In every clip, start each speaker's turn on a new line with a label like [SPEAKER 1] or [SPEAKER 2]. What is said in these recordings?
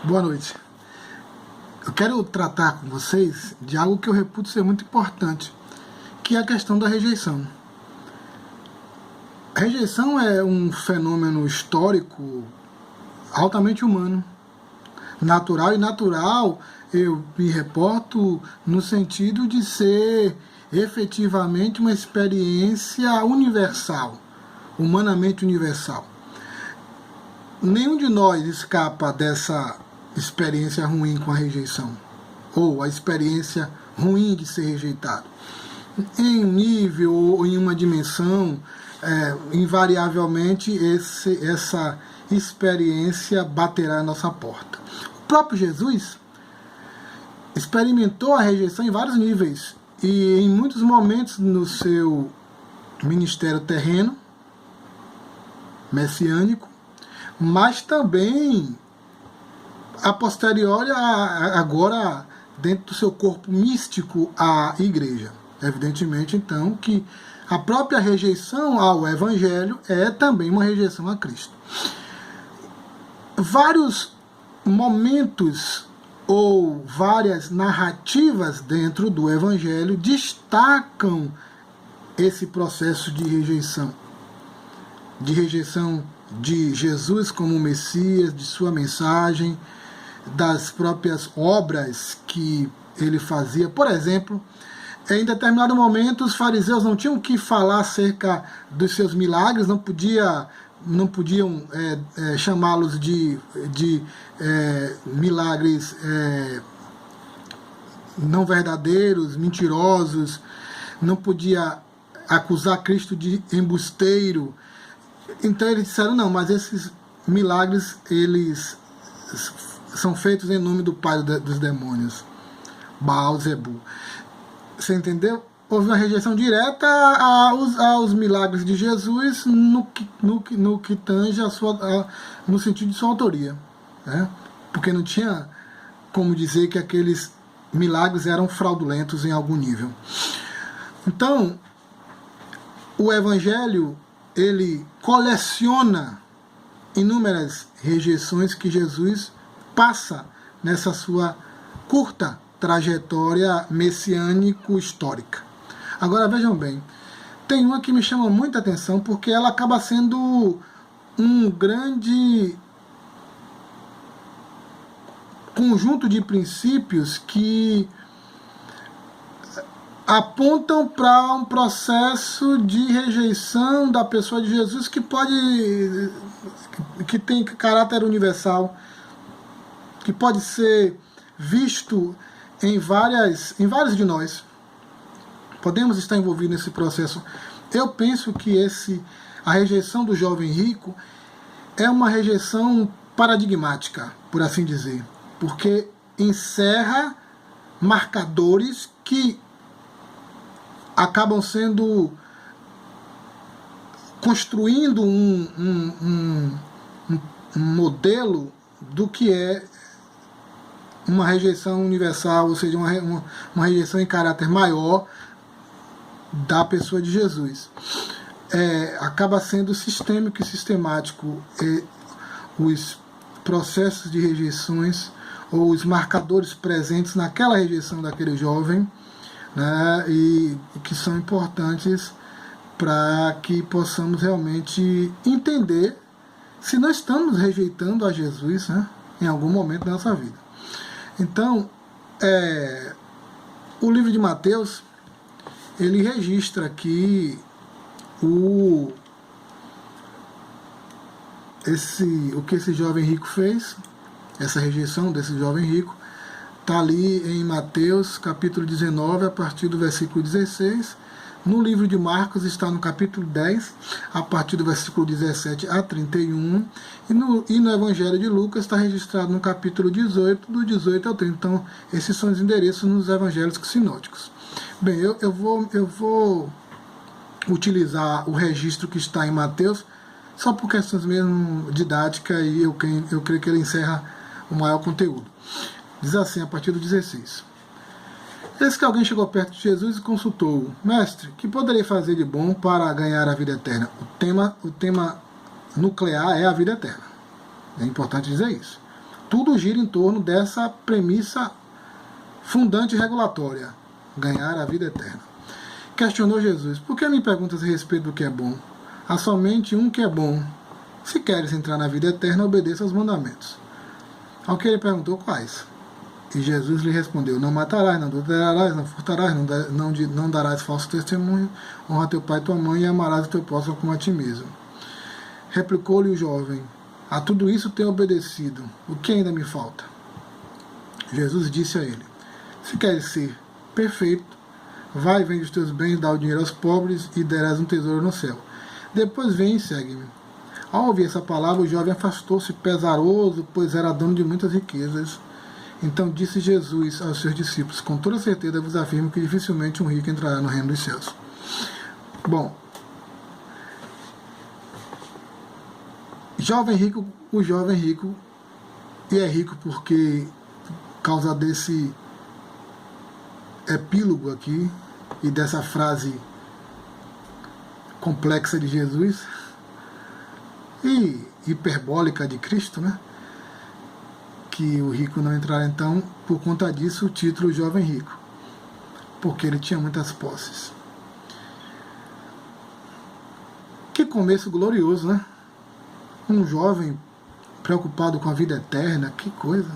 [SPEAKER 1] Boa noite. Eu quero tratar com vocês de algo que eu reputo ser muito importante, que é a questão da rejeição. A rejeição é um fenômeno histórico altamente humano, natural, e natural eu me reporto no sentido de ser efetivamente uma experiência universal, humanamente universal. Nenhum de nós escapa dessa experiência ruim com a rejeição, ou a experiência ruim de ser rejeitado. Em um nível ou em uma dimensão, invariavelmente essa experiência baterá à nossa porta. O próprio Jesus experimentou a rejeição em vários níveis, e em muitos momentos no seu ministério terreno, messiânico, mas também a posteriori, agora dentro do seu corpo místico, a igreja. Evidentemente, então, que a própria rejeição ao Evangelho é também uma rejeição a Cristo. Vários momentos ou várias narrativas dentro do Evangelho destacam esse processo de rejeição de Jesus como Messias, de sua mensagem, das próprias obras que ele fazia. Por exemplo, em determinado momento os fariseus não tinham que falar acerca dos seus milagres, não podiam chamá-los de milagres não verdadeiros, mentirosos, não podia acusar Cristo de embusteiro. Então eles disseram, não, mas esses milagres, eles são feitos em nome do pai dos demônios, Baal-zebu. Você entendeu? Houve uma rejeição direta aos milagres de Jesus no que tange no sentido de sua autoria, né? Porque não tinha como dizer que aqueles milagres eram fraudulentos em algum nível. Então, o Evangelho, ele coleciona inúmeras rejeições que Jesus passa nessa sua curta trajetória messiânico-histórica. Agora vejam bem, tem uma que me chama muita atenção porque ela acaba sendo um grande conjunto de princípios que apontam para um processo de rejeição da pessoa de Jesus que tem caráter universal, que pode ser visto em vários de nós. Podemos estar envolvidos nesse processo. Eu penso que a rejeição do jovem rico é uma rejeição paradigmática, por assim dizer, porque encerra marcadores que acabam construindo um modelo do que é uma rejeição universal, ou seja, uma rejeição em caráter maior da pessoa de Jesus. Acaba sendo sistêmico e sistemático os processos de rejeições ou os marcadores presentes naquela rejeição daquele jovem, né, e que são importantes para que possamos realmente entender se nós estamos rejeitando a Jesus, né, em algum momento da nossa vida. Então, o livro de Mateus, ele registra aqui o que esse jovem rico fez, essa rejeição desse jovem rico. Está ali em Mateus, capítulo 19, a partir do versículo 16. No livro de Marcos está no capítulo 10, a partir do versículo 17 a 31. E no Evangelho de Lucas está registrado no capítulo 18, do 18 ao 30. Então, esses são os endereços nos evangelhos sinóticos. Bem, eu vou utilizar o registro que está em Mateus, só por questões mesmo didáticas, e eu creio que ele encerra o maior conteúdo. Diz assim, a partir do 16. Eis que alguém chegou perto de Jesus e consultou-o. Mestre, que poderei fazer de bom para ganhar a vida eterna? O tema nuclear é a vida eterna. É importante dizer isso. tudo gira em torno dessa premissa fundante e regulatória: ganhar a vida eterna. Questionou Jesus: por que me perguntas a respeito do que é bom? Há somente um que é bom. Se queres entrar na vida eterna, obedeça aos mandamentos. Ao que ele perguntou: quais? E Jesus lhe respondeu: não matarás, não adulterarás, não furtarás, não darás falso testemunho, honra teu pai e tua mãe e amarás o teu próximo como a ti mesmo. Replicou-lhe o jovem: a tudo isso tenho obedecido, o que ainda me falta? Jesus disse a ele: se queres ser perfeito, vai e vende os teus bens, dá o dinheiro aos pobres e derás um tesouro no céu. Depois vem e segue-me. Ao ouvir essa palavra, o jovem afastou-se pesaroso, pois era dono de muitas riquezas. Então disse Jesus aos seus discípulos: com toda certeza vos afirmo que dificilmente um rico entrará no reino dos céus. Bom, o jovem rico, e é rico porque, por causa desse epílogo aqui, e dessa frase complexa de Jesus, e hiperbólica de Cristo, né? Que o rico não entrará, então, por conta disso, o título Jovem Rico, porque ele tinha muitas posses. Que começo glorioso, né? Um jovem preocupado com a vida eterna, que coisa.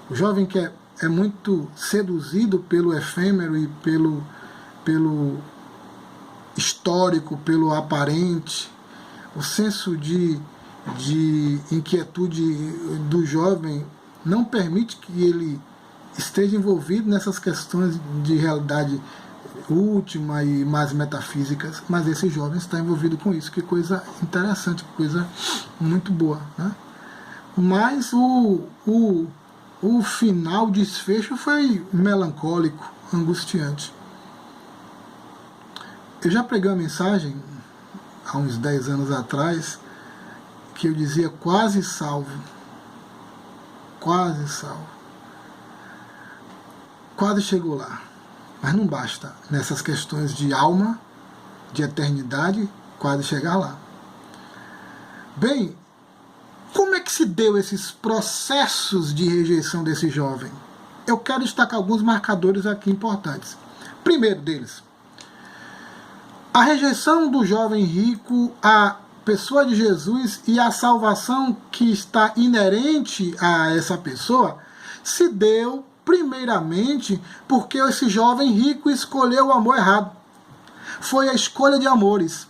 [SPEAKER 1] O jovem que é muito seduzido pelo efêmero e pelo histórico, pelo aparente. O senso de inquietude do jovem não permite que ele esteja envolvido nessas questões de realidade última e mais metafísicas, mas esse jovem está envolvido com isso. Que coisa interessante, que coisa muito boa, né? Mas o final, o desfecho foi melancólico, angustiante. Eu já preguei uma mensagem há uns 10 anos atrás que eu dizia: quase salvo, quase salvo, quase chegou lá. Mas não basta nessas questões de alma, de eternidade, quase chegar lá. Bem, como é que se deu esses processos de rejeição desse jovem? Eu quero destacar alguns marcadores aqui importantes. Primeiro deles, a rejeição do jovem rico à pessoa de Jesus e a salvação que está inerente a essa pessoa se deu primeiramente porque esse jovem rico escolheu o amor errado. Foi a escolha de amores.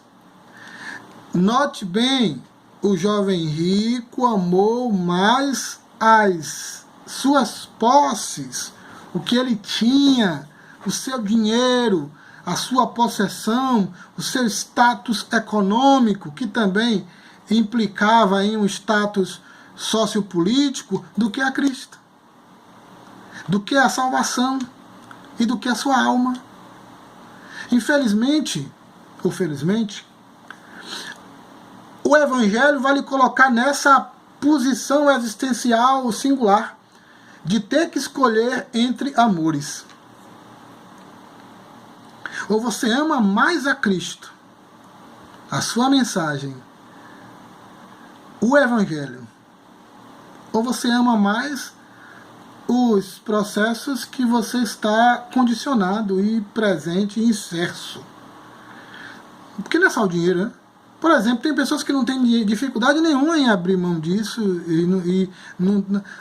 [SPEAKER 1] Note bem, o jovem rico amou mais as suas posses, o que ele tinha, o seu dinheiro, a sua possessão, o seu status econômico, que também implicava em um status sociopolítico, do que a Cristo, do que a salvação e do que a sua alma. Infelizmente, ou felizmente, o Evangelho vai lhe colocar nessa posição existencial singular de ter que escolher entre amores. Ou você ama mais a Cristo, a sua mensagem, o Evangelho, ou você ama mais os processos que você está condicionado e presente e inserso. Porque não é só o dinheiro, né? Por exemplo, tem pessoas que não têm dificuldade nenhuma em abrir mão disso,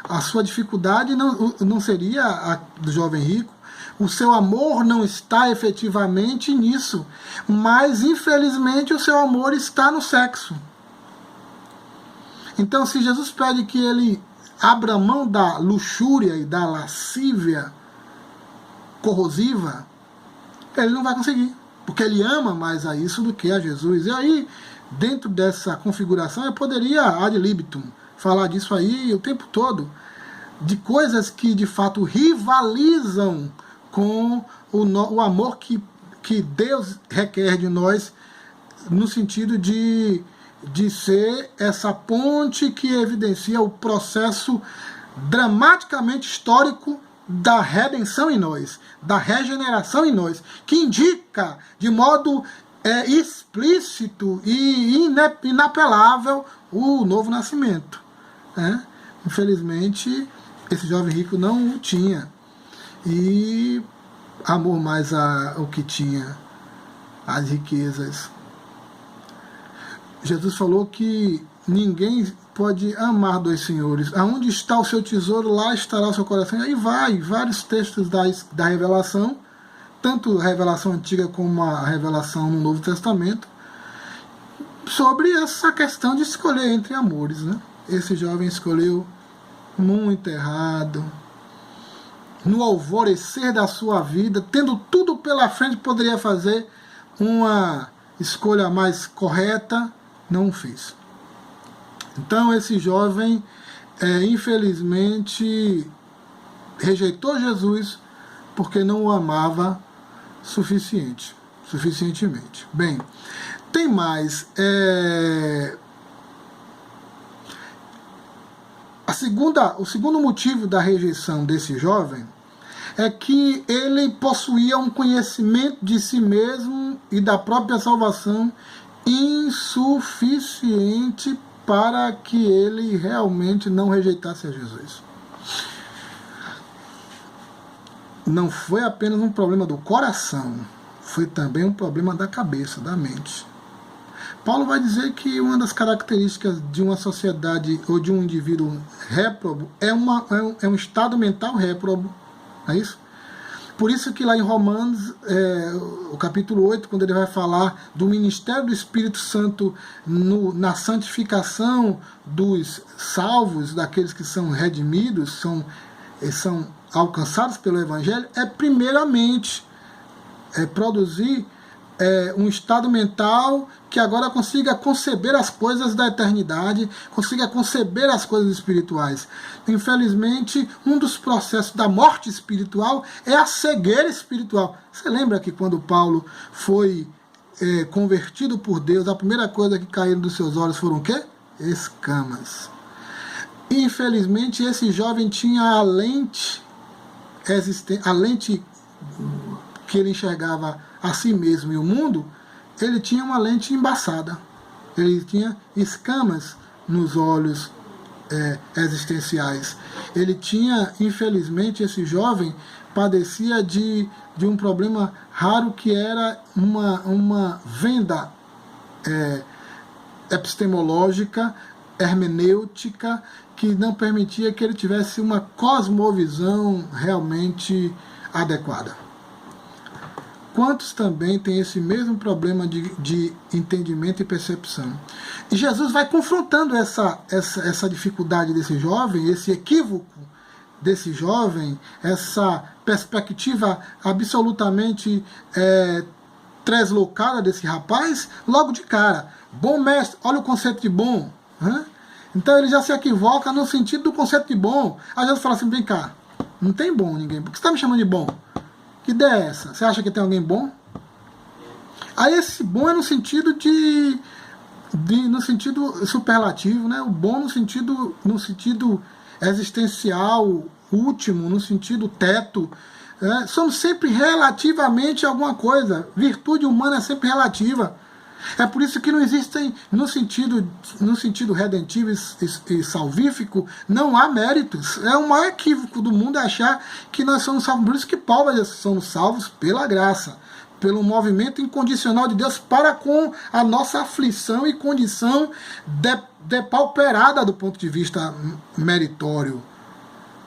[SPEAKER 1] a sua dificuldade não seria a do jovem rico. O seu amor não está efetivamente nisso, mas infelizmente o seu amor está no sexo. Então, se Jesus pede que ele abra mão da luxúria e da lascívia corrosiva, ele não vai conseguir, porque ele ama mais a isso do que a Jesus. E aí, dentro dessa configuração, eu poderia ad libitum falar disso aí o tempo todo, de coisas que de fato rivalizam com o amor que Deus requer de nós, no sentido de ser essa ponte que evidencia o processo dramaticamente histórico da redenção em nós, da regeneração em nós, que indica de modo explícito e inapelável o novo nascimento, né? infelizmente, esse jovem rico não o tinha. E amou mais o que tinha, as riquezas. Jesus falou que ninguém pode amar dois senhores. Aonde está o seu tesouro, lá estará o seu coração. E aí vários textos da revelação, tanto a revelação antiga como a revelação no Novo Testamento, sobre essa questão de escolher entre amores, né? Esse jovem escolheu muito errado. No alvorecer da sua vida, tendo tudo pela frente, poderia fazer uma escolha mais correta, não o fez. Então esse jovem, infelizmente, rejeitou Jesus porque não o amava suficientemente. Bem, tem mais. O segundo motivo da rejeição desse jovem é que ele possuía um conhecimento de si mesmo e da própria salvação insuficiente para que ele realmente não rejeitasse a Jesus. Não foi apenas um problema do coração, foi também um problema da cabeça, da mente. Paulo vai dizer que uma das características de uma sociedade ou de um indivíduo réprobo é um estado mental réprobo. É isso? Por isso que lá em Romanos, o capítulo 8, quando ele vai falar do ministério do Espírito Santo na santificação dos salvos, daqueles que são redimidos, são alcançados pelo Evangelho, primeiramente produzir um estado mental que agora consiga conceber as coisas da eternidade, consiga conceber as coisas espirituais. Infelizmente, um dos processos da morte espiritual é a cegueira espiritual. Você lembra que quando Paulo foi convertido por Deus, a primeira coisa que caíram dos seus olhos foram o quê? Escamas. Infelizmente, esse jovem tinha a lente que ele enxergava a si mesmo e o mundo, ele tinha uma lente embaçada. Ele tinha escamas nos olhos existenciais. Ele tinha, infelizmente, esse jovem padecia de um problema raro que era uma venda epistemológica, hermenêutica, que não permitia que ele tivesse uma cosmovisão realmente adequada. Quantos também têm esse mesmo problema de entendimento e percepção? E Jesus vai confrontando essa dificuldade desse jovem, esse equívoco desse jovem, essa perspectiva absolutamente translocada desse rapaz, logo de cara. Bom mestre, olha o conceito de bom. Né? Então ele já se equivoca no sentido do conceito de bom. Aí Jesus fala assim, vem cá, não tem bom ninguém, por que você está me chamando de bom? Que ideia é essa? Você acha que tem alguém bom? Aí esse bom é no sentido no sentido superlativo, né? O bom no sentido existencial, último, no sentido teto. Somos sempre relativamente alguma coisa. Virtude humana é sempre relativa. É por isso que não existem, no sentido redentivo e salvífico, não há méritos. É o maior equívoco do mundo achar que nós somos salvos. Por isso que Paulo vai dizer que somos salvos pela graça, pelo movimento incondicional de Deus para com a nossa aflição e condição depauperada do ponto de vista meritório.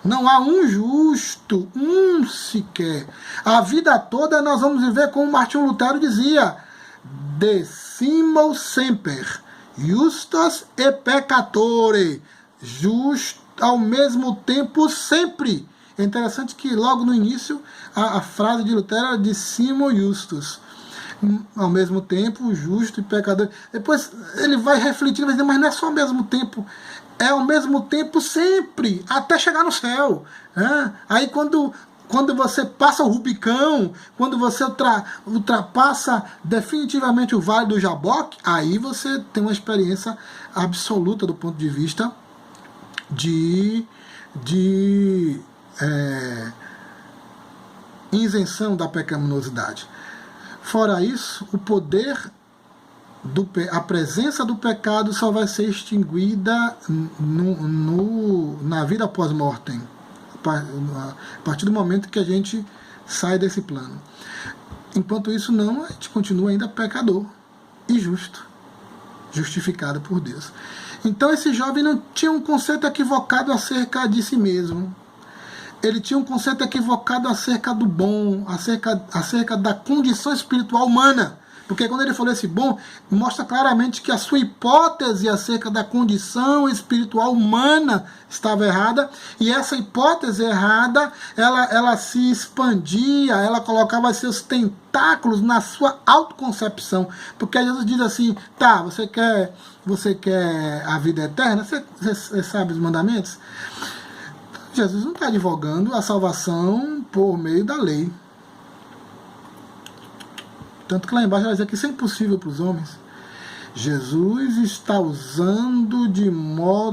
[SPEAKER 1] Não há um justo, um sequer. A vida toda nós vamos viver como Martinho Lutero dizia, decimo semper, justus e peccatore, justo ao mesmo tempo sempre. É interessante que logo no início a frase de Lutero era decimo justus, ao mesmo tempo justo e pecador. Depois ele vai refletindo, vai dizer, mas não é só ao mesmo tempo, é ao mesmo tempo sempre, até chegar no céu. Aí quando você passa o Rubicão, quando você ultrapassa definitivamente o Vale do Jaboque, aí você tem uma experiência absoluta do ponto de vista de isenção da pecaminosidade. Fora isso, o poder a presença do pecado só vai ser extinguida na vida pós-mortem, a partir do momento que a gente sai desse plano. Enquanto isso não, a gente continua ainda pecador e justo, justificado por Deus. Então esse jovem não tinha um conceito equivocado acerca de si mesmo. Ele tinha um conceito equivocado acerca do bom, acerca da condição espiritual humana. Porque quando ele falou esse bom, mostra claramente que a sua hipótese acerca da condição espiritual humana estava errada, e essa hipótese errada, ela se expandia, ela colocava seus tentáculos na sua autoconcepção. Porque Jesus diz assim, tá, você quer a vida eterna? Você sabe os mandamentos? Jesus não está advogando a salvação por meio da lei. Tanto que lá embaixo vai dizer que isso é impossível para os homens. Jesus está usando de modo